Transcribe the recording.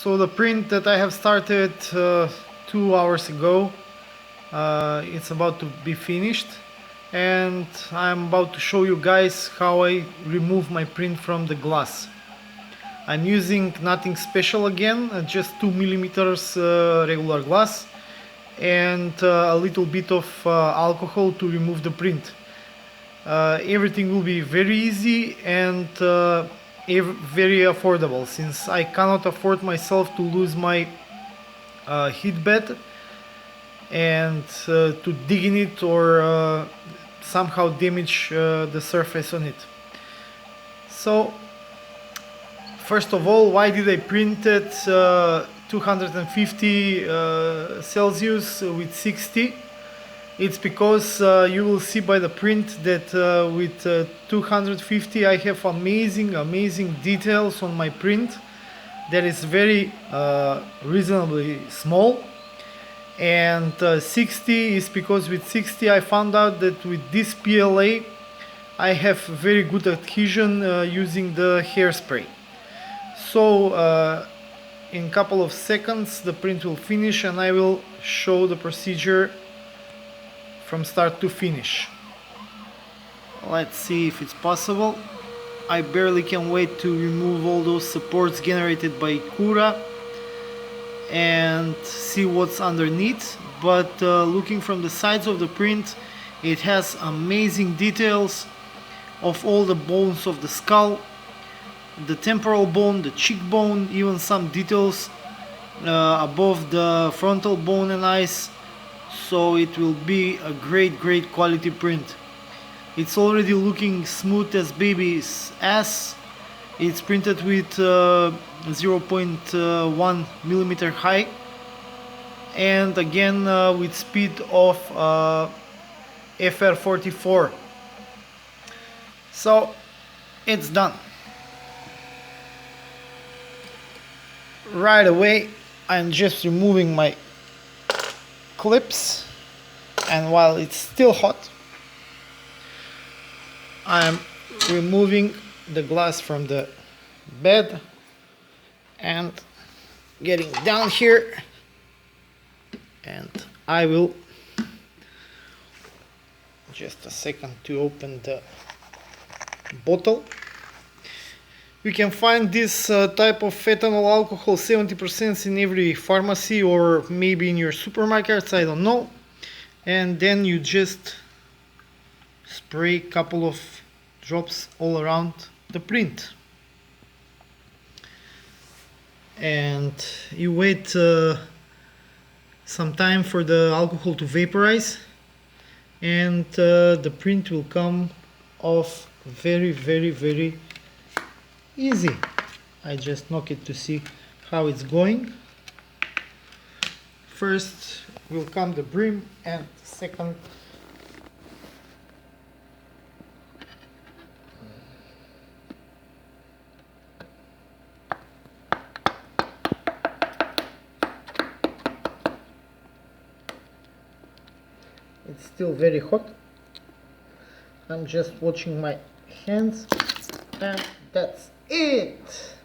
So the print that I have started 2 hours ago, it's about to be finished, and I'm about to show you guys how I remove my print from the glass. I'm using nothing special again, just 2 millimeters regular glass and a little bit of alcohol to remove the print. Everything will be very easy and very affordable, since I cannot afford myself to lose my heat bed and to dig in it or somehow damage the surface on it. So first of all, why did I print it 250 Celsius with 60? It's because you will see by the print that with 250 I have amazing details on my print that is very reasonably small, and 60 is because with 60 I found out that with this PLA I have very good adhesion using the hairspray. So in a couple of seconds the print will finish and I will show the procedure from start to finish. Let's see if it's possible. I barely can wait to remove all those supports generated by Cura and see what's underneath. But looking from the sides of the print, it has amazing details of all the bones of the skull, the temporal bone, the cheekbone, even some details above the frontal bone and eyes. So it will be a great quality print. It's already looking smooth as baby's ass. It's printed with 0.1 millimeter high, and again with speed of FR44. So it's done. Right away I'm just removing my clips, and while it's still hot I'm removing the glass from the bed and getting down here, and I will just a second to open the bottle. You can find this type of ethanol alcohol 70% in every pharmacy or maybe in your supermarkets, I don't know. And then you just spray a couple of drops all around the print. And you wait some time for the alcohol to vaporize, and the print will come off very easy. I just knock it to see how it's going. First will come the brim, and second it's still very hot. I'm just watching my hands, and that's it.